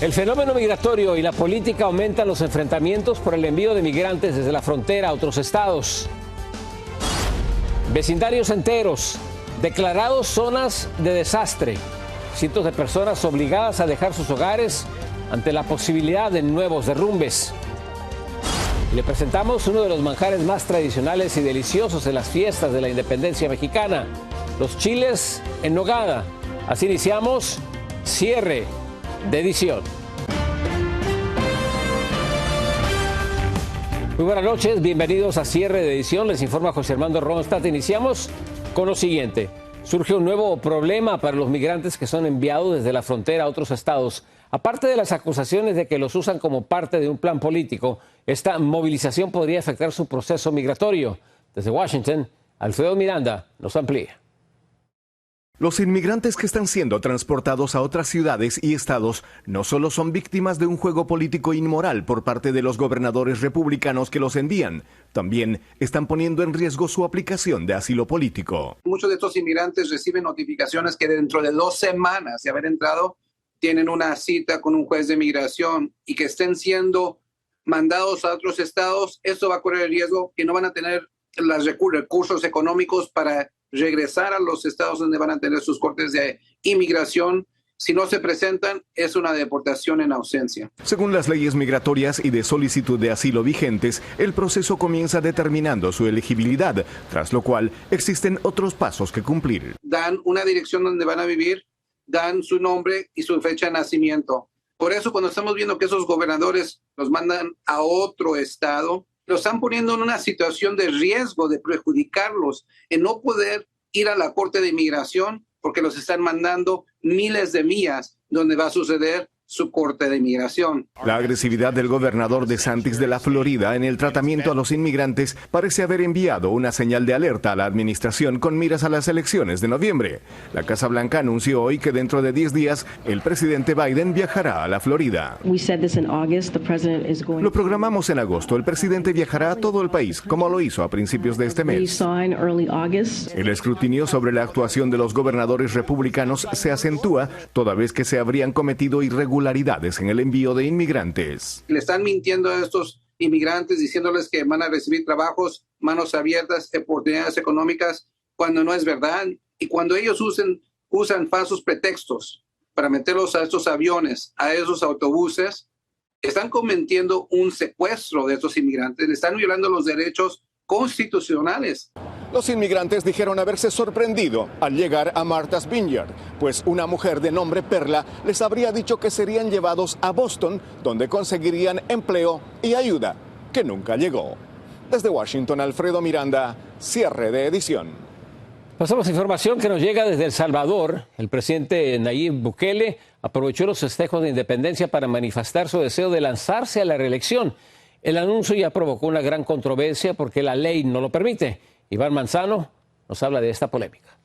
El fenómeno migratorio y la política aumentan los enfrentamientos por el envío de migrantes desde la frontera a otros estados. Vecindarios enteros, declarados zonas de desastre. Cientos de personas obligadas a dejar sus hogares ante la posibilidad de nuevos derrumbes. Le presentamos uno de los manjares más tradicionales y deliciosos en las fiestas de la independencia mexicana, los chiles en nogada. Así iniciamos cierre de edición. Muy buenas noches, bienvenidos a cierre de edición. Les informa José Armando Ronstadt. Iniciamos con lo siguiente. Surge un nuevo problema para los migrantes que son enviados desde la frontera a otros estados. Aparte de las acusaciones de que los usan como parte de un plan político, esta movilización podría afectar su proceso migratorio. Desde Washington, Alfredo Miranda nos amplía. Los inmigrantes que están siendo transportados a otras ciudades y estados no solo son víctimas de un juego político inmoral por parte de los gobernadores republicanos que los envían, también están poniendo en riesgo su aplicación de asilo político. Muchos de estos inmigrantes reciben notificaciones que dentro de 2 semanas de haber entrado tienen una cita con un juez de migración y que estén siendo mandados a otros estados. Esto va a correr el riesgo que no van a tener los recursos económicos para regresar a los estados donde van a tener sus cortes de inmigración. Si no se presentan, es una deportación en ausencia. Según las leyes migratorias y de solicitud de asilo vigentes, el proceso comienza determinando su elegibilidad, tras lo cual existen otros pasos que cumplir. Dan una dirección donde van a vivir, dan su nombre y su fecha de nacimiento. Por eso, cuando estamos viendo que esos gobernadores los mandan a otro estado, los están poniendo en una situación de riesgo, de perjudicarlos, en no poder ir a la Corte de Inmigración porque los están mandando miles de millas donde va a suceder su corte de inmigración. La agresividad del gobernador DeSantis de la Florida en el tratamiento a los inmigrantes parece haber enviado una señal de alerta a la administración con miras a las elecciones de noviembre. La Casa Blanca anunció hoy que dentro de 10 días el presidente Biden viajará a la Florida. Lo programamos en agosto. El presidente viajará a todo el país, como lo hizo a principios de este mes. El escrutinio sobre la actuación de los gobernadores republicanos se acentúa toda vez que se habrían cometido irregularidades en el envío de inmigrantes. Le están mintiendo a estos inmigrantes diciéndoles que van a recibir trabajos, manos abiertas, oportunidades económicas, cuando no es verdad. Y cuando ellos usan falsos pretextos para meterlos a estos aviones, a esos autobuses, están cometiendo un secuestro de estos inmigrantes, le están violando los derechos constitucionales. Los inmigrantes dijeron haberse sorprendido al llegar a Martha's Vineyard, pues una mujer de nombre Perla les habría dicho que serían llevados a Boston, donde conseguirían empleo y ayuda, que nunca llegó. Desde Washington, Alfredo Miranda, cierre de edición. Pasamos a información que nos llega desde El Salvador. El presidente Nayib Bukele aprovechó los festejos de independencia para manifestar su deseo de lanzarse a la reelección. El anuncio ya provocó una gran controversia porque la ley no lo permite. Iván Manzano nos habla de esta polémica.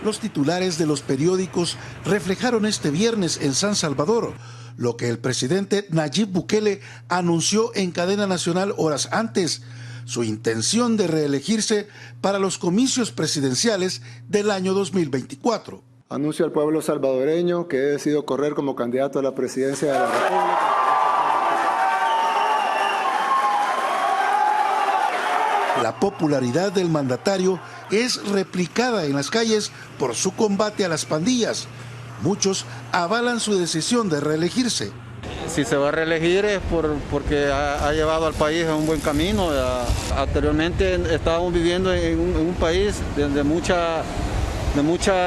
Los titulares de los periódicos reflejaron este viernes en San Salvador lo que el presidente Nayib Bukele anunció en cadena nacional horas antes, su intención de reelegirse para los comicios presidenciales del año 2024. Anuncio al pueblo salvadoreño que he decidido correr como candidato a la presidencia de la República. La popularidad del mandatario es replicada en las calles por su combate a las pandillas. Muchos avalan su decisión de reelegirse. Si se va a reelegir es porque ha llevado al país a un buen camino. Anteriormente estábamos viviendo en un país de mucha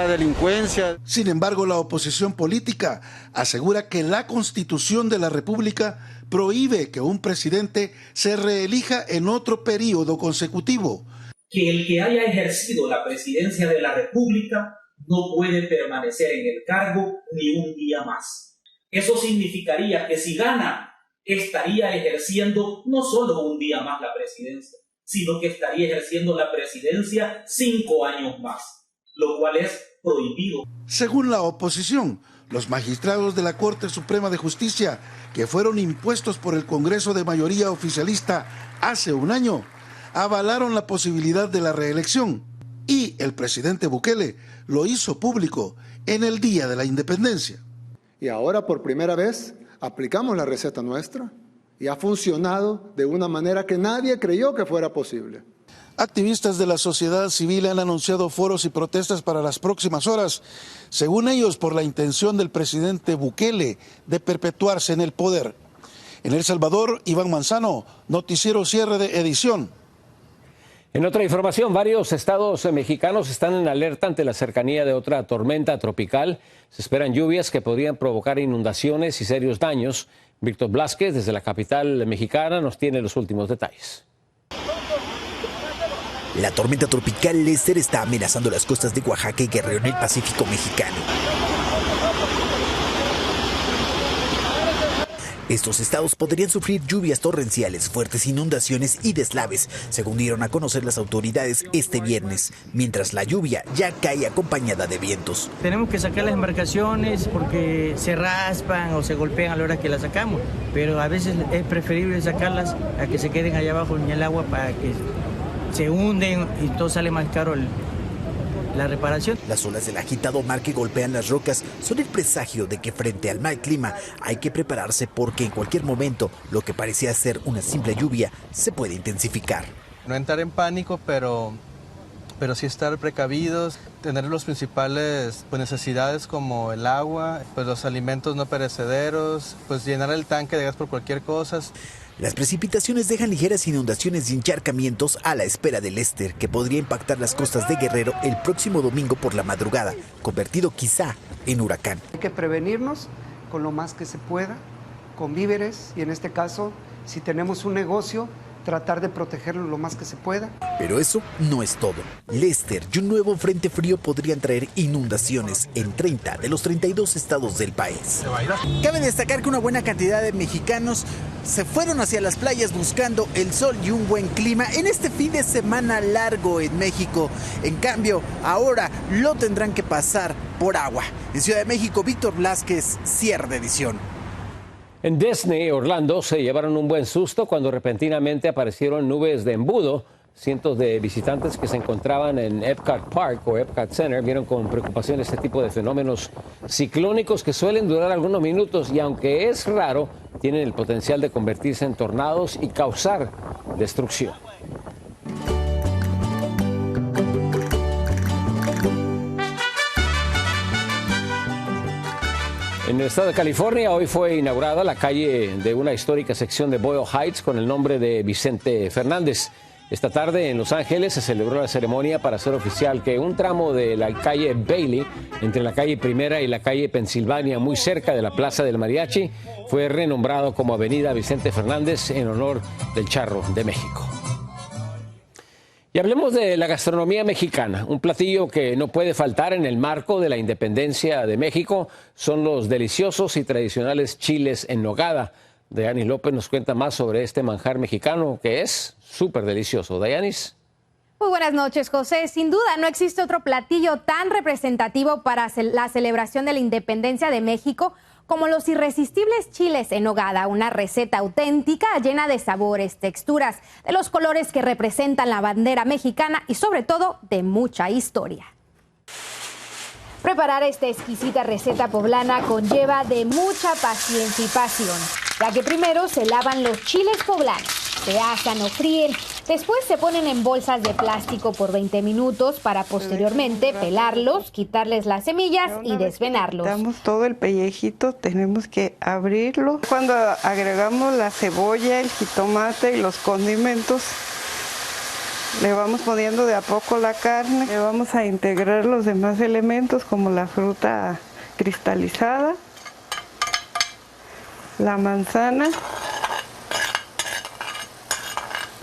delincuencia. Sin embargo, la oposición política asegura que la Constitución de la República prohíbe que un presidente se reelija en otro periodo consecutivo. Que el que haya ejercido la presidencia de la República no puede permanecer en el cargo ni un día más. Eso significaría que si gana, estaría ejerciendo no solo un día más la presidencia, sino que estaría ejerciendo la presidencia 5 años más, lo cual es prohibido. Según la oposición, los magistrados de la Corte Suprema de Justicia, que fueron impuestos por el Congreso de mayoría oficialista hace un año, avalaron la posibilidad de la reelección, y el presidente Bukele lo hizo público en el Día de la Independencia. Y ahora por primera vez aplicamos la receta nuestra y ha funcionado de una manera que nadie creyó que fuera posible. Activistas de la sociedad civil han anunciado foros y protestas para las próximas horas, según ellos por la intención del presidente Bukele de perpetuarse en el poder. En El Salvador, Iván Manzano, Noticiero Cierre de Edición. En otra información, varios estados mexicanos están en alerta ante la cercanía de otra tormenta tropical. Se esperan lluvias que podrían provocar inundaciones y serios daños. Víctor Blázquez, desde la capital mexicana, nos tiene los últimos detalles. La tormenta tropical Lester está amenazando las costas de Oaxaca y Guerrero en el Pacífico mexicano. Estos estados podrían sufrir lluvias torrenciales, fuertes inundaciones y deslaves, según dieron a conocer las autoridades este viernes, mientras la lluvia ya cae acompañada de vientos. Tenemos que sacar las embarcaciones porque se raspan o se golpean a la hora que las sacamos, pero a veces es preferible sacarlas a que se queden allá abajo en el agua para que se hunden y todo sale más caro la reparación. Las olas del agitado mar que golpean las rocas son el presagio de que frente al mal clima hay que prepararse porque en cualquier momento lo que parecía ser una simple lluvia se puede intensificar. No entrar en pánico, pero sí estar precavidos, tener los principales necesidades como el agua, los alimentos no perecederos, llenar el tanque de gas por cualquier cosa. Las precipitaciones dejan ligeras inundaciones y encharcamientos a la espera del Lester, que podría impactar las costas de Guerrero el próximo domingo por la madrugada, convertido quizá en huracán. Hay que prevenirnos con lo más que se pueda, con víveres y en este caso, si tenemos un negocio, tratar de protegerlo lo más que se pueda. Pero eso no es todo. Lester y un nuevo frente frío podrían traer inundaciones en 30 de los 32 estados del país. Cabe destacar que una buena cantidad de mexicanos se fueron hacia las playas buscando el sol y un buen clima en este fin de semana largo en México. En cambio, ahora lo tendrán que pasar por agua. En Ciudad de México, Víctor Blázquez, Cierre de Edición. En Disney, Orlando, se llevaron un buen susto cuando repentinamente aparecieron nubes de embudo. Cientos de visitantes que se encontraban en Epcot Park o Epcot Center vieron con preocupación este tipo de fenómenos ciclónicos que suelen durar algunos minutos y aunque es raro, tienen el potencial de convertirse en tornados y causar destrucción. En el estado de California hoy fue inaugurada la calle de una histórica sección de Boyle Heights con el nombre de Vicente Fernández. Esta tarde en Los Ángeles se celebró la ceremonia para hacer oficial que un tramo de la calle Bailey, entre la calle Primera y la calle Pensilvania, muy cerca de la Plaza del Mariachi, fue renombrado como Avenida Vicente Fernández en honor del Charro de México. Y hablemos de la gastronomía mexicana. Un platillo que no puede faltar en el marco de la independencia de México son los deliciosos y tradicionales chiles en nogada. Dayanis López nos cuenta más sobre este manjar mexicano que es súper delicioso. Dayanis. Muy buenas noches, José. Sin duda no existe otro platillo tan representativo para la celebración de la independencia de México como los irresistibles chiles en nogada, una receta auténtica llena de sabores, texturas, de los colores que representan la bandera mexicana y sobre todo de mucha historia. Preparar esta exquisita receta poblana conlleva de mucha paciencia y pasión, ya que primero se lavan los chiles poblanos, se asan o fríen, después se ponen en bolsas de plástico por 20 minutos para posteriormente pelarlos, quitarles las semillas y desvenarlos. Damos todo el pellejito, tenemos que abrirlo. Cuando agregamos la cebolla, el jitomate y los condimentos, le vamos poniendo de a poco la carne, le vamos a integrar los demás elementos como la fruta cristalizada, la manzana.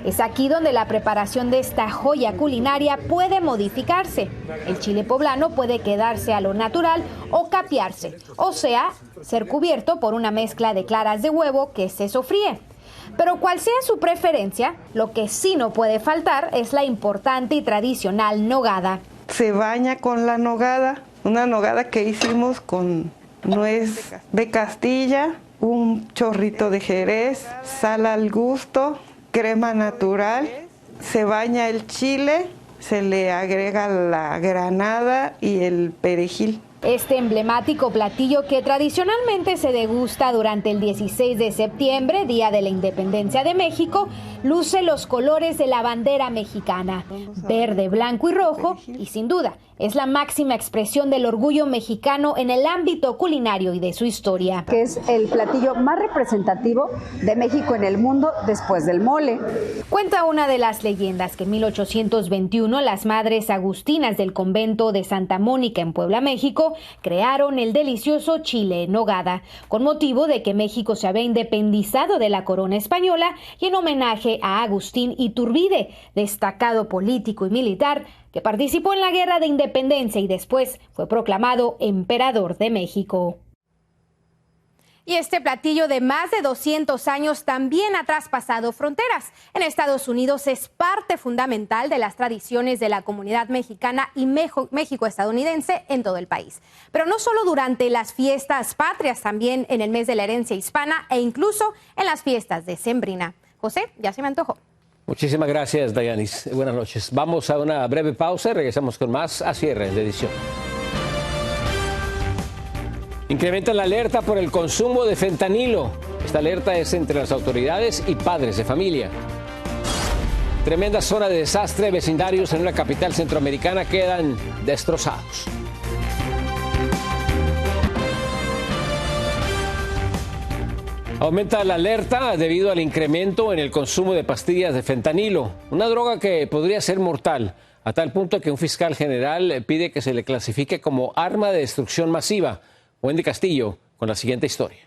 Es aquí donde la preparación de esta joya culinaria puede modificarse. El chile poblano puede quedarse a lo natural o capearse, o sea, ser cubierto por una mezcla de claras de huevo que se sofríe. Pero cual sea su preferencia, lo que sí no puede faltar es la importante y tradicional nogada. Se baña con la nogada, una nogada que hicimos con nuez de Castilla, un chorrito de jerez, sal al gusto, crema natural. Se baña el chile, se le agrega la granada y el perejil. Este emblemático platillo que tradicionalmente se degusta durante el 16 de septiembre, Día de la Independencia de México, luce los colores de la bandera mexicana, verde, blanco y rojo, y sin duda es la máxima expresión del orgullo mexicano en el ámbito culinario y de su historia. Que es el platillo más representativo de México en el mundo después del mole. Cuenta una de las leyendas que en 1821 las madres agustinas del convento de Santa Mónica en Puebla, México, crearon el delicioso chile en nogada, con motivo de que México se había independizado de la corona española y en homenaje a Agustín Iturbide, destacado político y militar que participó en la Guerra de Independencia y después fue proclamado emperador de México. Y este platillo de más de 200 años también ha traspasado fronteras. En Estados Unidos es parte fundamental de las tradiciones de la comunidad mexicana y México-estadounidense en todo el país. Pero no solo durante las fiestas patrias, también en el mes de la herencia hispana e incluso en las fiestas de Sembrina. José, ya se me antojó. Muchísimas gracias, Dayanis. Buenas noches. Vamos a una breve pausa y regresamos con más a cierre de edición. Incrementan la alerta por el consumo de fentanilo. Esta alerta es entre las autoridades y padres de familia. Tremenda zona de desastre. Vecindarios en una capital centroamericana quedan destrozados. Aumenta la alerta debido al incremento en el consumo de pastillas de fentanilo, una droga que podría ser mortal, a tal punto que un fiscal general pide que se le clasifique como arma de destrucción masiva. Wendy Castillo con la siguiente historia.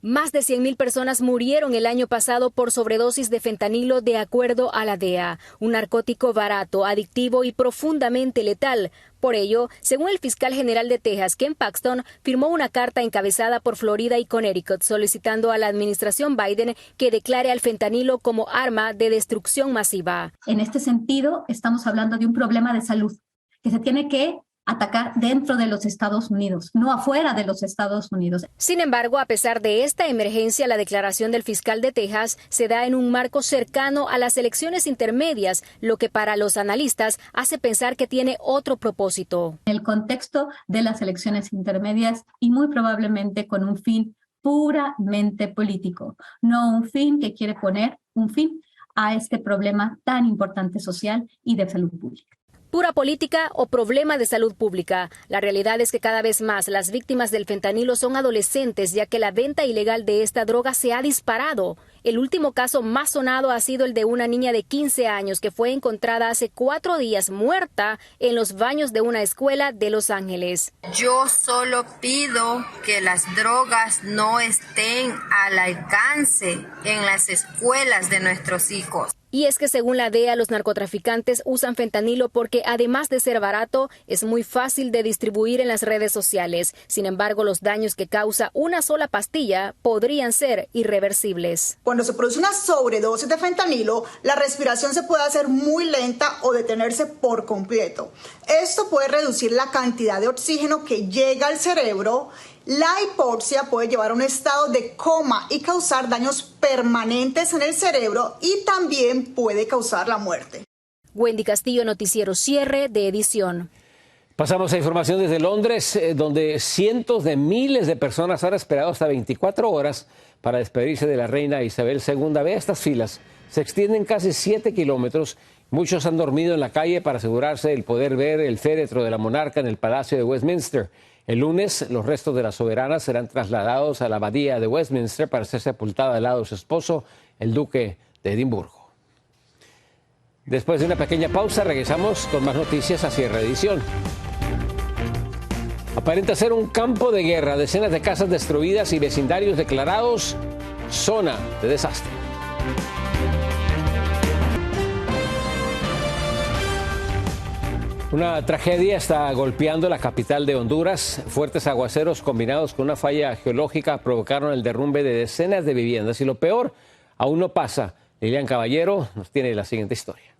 Más de 100,000 personas murieron el año pasado por sobredosis de fentanilo, de acuerdo a la DEA, un narcótico barato, adictivo y profundamente letal. Por ello, según el fiscal general de Texas, Ken Paxton, firmó una carta encabezada por Florida y Connecticut solicitando a la administración Biden que declare al fentanilo como arma de destrucción masiva. En este sentido, estamos hablando de un problema de salud que se tiene que atacar dentro de los Estados Unidos, no afuera de los Estados Unidos. Sin embargo, a pesar de esta emergencia, la declaración del fiscal de Texas se da en un marco cercano a las elecciones intermedias, lo que para los analistas hace pensar que tiene otro propósito. En el contexto de las elecciones intermedias y muy probablemente con un fin puramente político, no un fin que quiere poner un fin a este problema tan importante social y de salud pública. Pura política o problema de salud pública. La realidad es que cada vez más las víctimas del fentanilo son adolescentes, ya que la venta ilegal de esta droga se ha disparado. El último caso más sonado ha sido el de una niña de 15 años que fue encontrada hace 4 días muerta en los baños de una escuela de Los Ángeles. Yo solo pido que las drogas no estén al alcance en las escuelas de nuestros hijos. Y es que según la DEA, los narcotraficantes usan fentanilo porque además de ser barato, es muy fácil de distribuir en las redes sociales. Sin embargo, los daños que causa una sola pastilla podrían ser irreversibles. Cuando se produce una sobredosis de fentanilo, la respiración se puede hacer muy lenta o detenerse por completo. Esto puede reducir la cantidad de oxígeno que llega al cerebro. La hipoxia puede llevar a un estado de coma y causar daños permanentes en el cerebro y también puede causar la muerte. Wendy Castillo, Noticiero Cierre de Edición. Pasamos a información desde Londres, donde cientos de miles de personas han esperado hasta 24 horas para despedirse de la reina Isabel II. Ve estas filas, se extienden casi 7 kilómetros. Muchos han dormido en la calle para asegurarse de poder ver el féretro de la monarca en el Palacio de Westminster. El lunes, los restos de la soberana serán trasladados a la abadía de Westminster para ser sepultada al lado de su esposo, el duque de Edimburgo. Después de una pequeña pausa, regresamos con más noticias a cierre de edición. Aparenta ser un campo de guerra, decenas de casas destruidas y vecindarios declarados zona de desastre. Una tragedia está golpeando la capital de Honduras. Fuertes aguaceros combinados con una falla geológica provocaron el derrumbe de decenas de viviendas. Y lo peor aún no pasa. Lilian Caballero nos tiene la siguiente historia.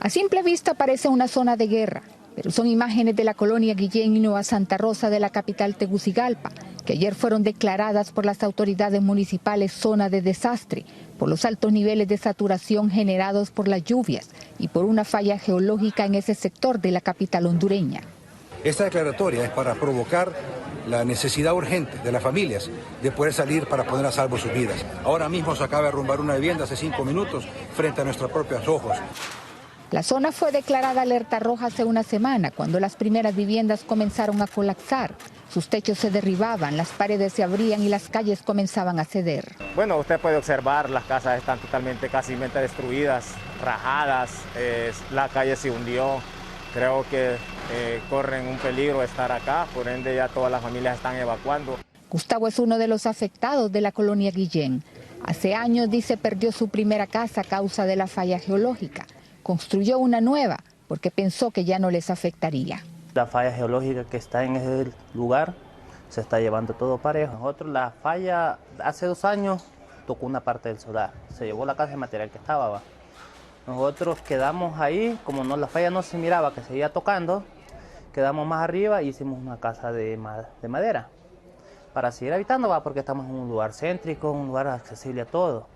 A simple vista parece una zona de guerra, pero son imágenes de la colonia Guillén y Nueva Santa Rosa de la capital Tegucigalpa, que ayer fueron declaradas por las autoridades municipales zona de desastre por los altos niveles de saturación generados por las lluvias y por una falla geológica en ese sector de la capital hondureña. Esta declaratoria es para provocar la necesidad urgente de las familias de poder salir para poner a salvo sus vidas. Ahora mismo se acaba de derrumbar una vivienda hace 5 minutos frente a nuestros propios ojos. La zona fue declarada alerta roja hace una semana, cuando las primeras viviendas comenzaron a colapsar. Sus techos se derribaban, las paredes se abrían y las calles comenzaban a ceder. Bueno, usted puede observar, las casas están totalmente, casi destruidas, rajadas, la calle se hundió. Creo que corren un peligro estar acá, por ende ya todas las familias están evacuando. Gustavo es uno de los afectados de la colonia Guillén. Hace años, dice, perdió su primera casa a causa de la falla geológica. Construyó una nueva porque pensó que ya no les afectaría. La falla geológica que está en ese lugar se está llevando todo parejo. Nosotros la falla hace 2 años tocó una parte del solar, se llevó la casa de material que estaba. Nosotros quedamos ahí, como no, la falla no se miraba que seguía tocando, quedamos más arriba y hicimos una casa de madera para seguir habitando, porque estamos en un lugar céntrico, un lugar accesible a todo.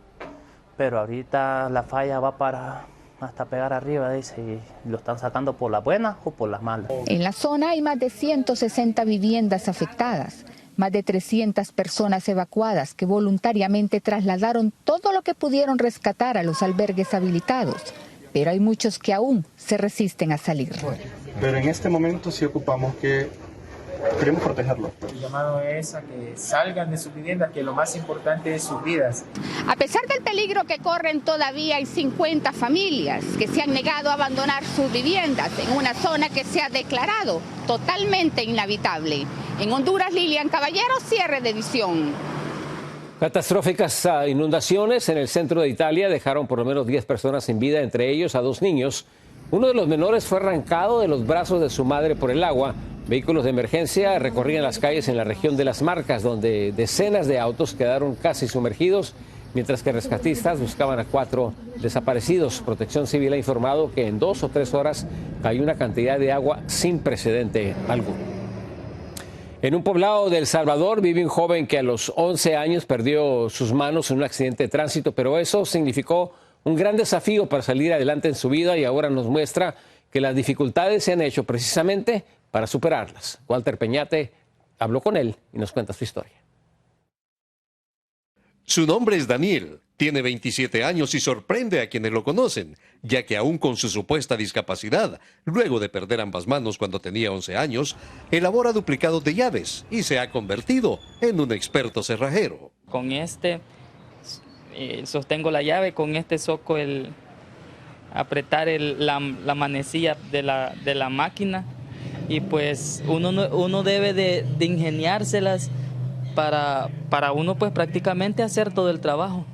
Pero ahorita la falla va para hasta pegar arriba, dice, y lo están sacando por las buenas o por las malas. En la zona hay más de 160 viviendas afectadas, más de 300 personas evacuadas que voluntariamente trasladaron todo lo que pudieron rescatar a los albergues habilitados, pero hay muchos que aún se resisten a salir. Pero en este momento sí ocupamos que queremos protegerlo. El llamado es a que salgan de sus viviendas, que lo más importante es sus vidas. A pesar del peligro que corren, todavía hay 50 familias que se han negado a abandonar sus viviendas en una zona que se ha declarado totalmente inhabitable. En Honduras, Lilian Caballero, cierre de edición. Catastróficas inundaciones en el centro de Italia dejaron por lo menos 10 personas sin vida, entre ellos a 2 niños. Uno de los menores fue arrancado de los brazos de su madre por el agua. Vehículos de emergencia recorrían las calles en la región de Las Marcas, donde decenas de autos quedaron casi sumergidos, mientras que rescatistas buscaban a 4 desaparecidos. Protección Civil ha informado que en 2 o 3 horas cayó una cantidad de agua sin precedente alguno. En un poblado de El Salvador vive un joven que a los 11 años perdió sus manos en un accidente de tránsito, pero eso significó un gran desafío para salir adelante en su vida y ahora nos muestra que las dificultades se han hecho precisamente para superarlas. Walter Peñate habló con él y nos cuenta su historia. Su nombre es Daniel, tiene 27 años y sorprende a quienes lo conocen, ya que aún con su supuesta discapacidad, luego de perder ambas manos cuando tenía 11 años, elabora duplicados de llaves y se ha convertido en un experto cerrajero. Con este sostengo la llave, con este soco el apretar la manecilla de la máquina, y pues uno debe de ingeniárselas para uno pues prácticamente hacer todo el trabajo.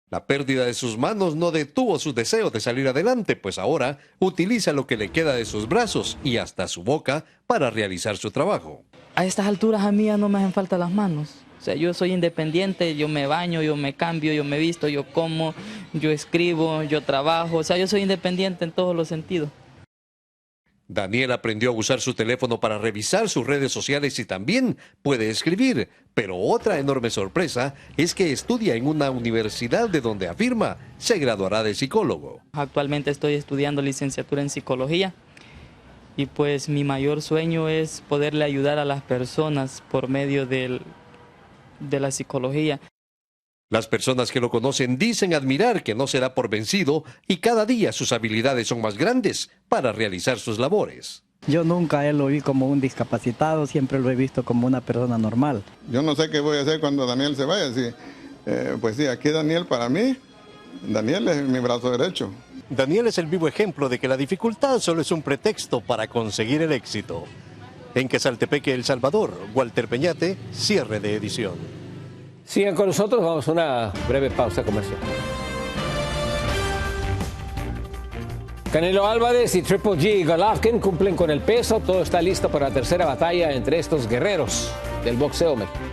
La pérdida de sus manos no detuvo sus deseos de salir adelante, pues ahora utiliza lo que le queda de sus brazos y hasta su boca para realizar su trabajo. A estas alturas a mí ya no me hacen falta las manos. O sea, yo soy independiente, yo me baño, yo me cambio, yo me visto, yo como, yo escribo, yo trabajo. O sea, yo soy independiente en todos los sentidos. Daniel aprendió a usar su teléfono para revisar sus redes sociales y también puede escribir. Pero otra enorme sorpresa es que estudia en una universidad de donde afirma se graduará de psicólogo. Actualmente estoy estudiando licenciatura en psicología y pues mi mayor sueño es poderle ayudar a las personas por medio de la psicología. Las personas que lo conocen dicen admirar que no se da por vencido y cada día sus habilidades son más grandes para realizar sus labores. Yo nunca a él lo vi como un discapacitado, siempre lo he visto como una persona normal. Yo no sé qué voy a hacer cuando Daniel se vaya. Pues sí, aquí Daniel para mí, Daniel es mi brazo derecho. Daniel es el vivo ejemplo de que la dificultad solo es un pretexto para conseguir el éxito. En Quesaltepeque, El Salvador, Walter Peñate, cierre de edición. Sigan con nosotros, vamos a una breve pausa comercial. Canelo Álvarez y Triple G Golovkin cumplen con el peso. Todo está listo para la tercera batalla entre estos guerreros del boxeo mexicano.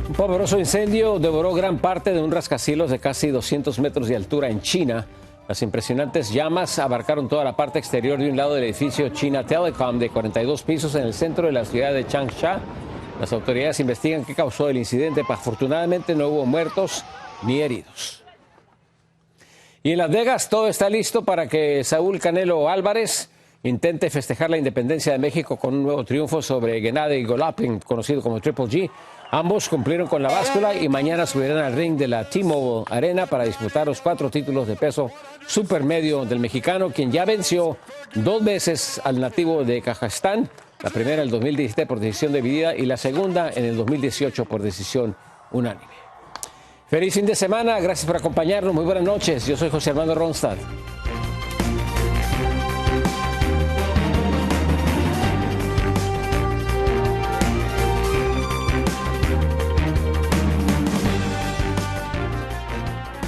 Un pavoroso incendio devoró gran parte de un rascacielos de casi 200 metros de altura en China. Las impresionantes llamas abarcaron toda la parte exterior de un lado del edificio China Telecom de 42 pisos en el centro de la ciudad de Changsha. Las autoridades investigan qué causó el incidente. Afortunadamente no hubo muertos ni heridos. Y en Las Vegas todo está listo para que Saúl Canelo Álvarez intente festejar la independencia de México con un nuevo triunfo sobre Gennady Golovkin, conocido como Triple G. Ambos cumplieron con la báscula y mañana subirán al ring de la T-Mobile Arena para disputar los 4 títulos de peso supermedio del mexicano, quien ya venció 2 veces al nativo de Kazajstán, la primera en el 2017 por decisión dividida y la segunda en el 2018 por decisión unánime. Feliz fin de semana, gracias por acompañarnos, muy buenas noches, yo soy José Armando Ronstadt.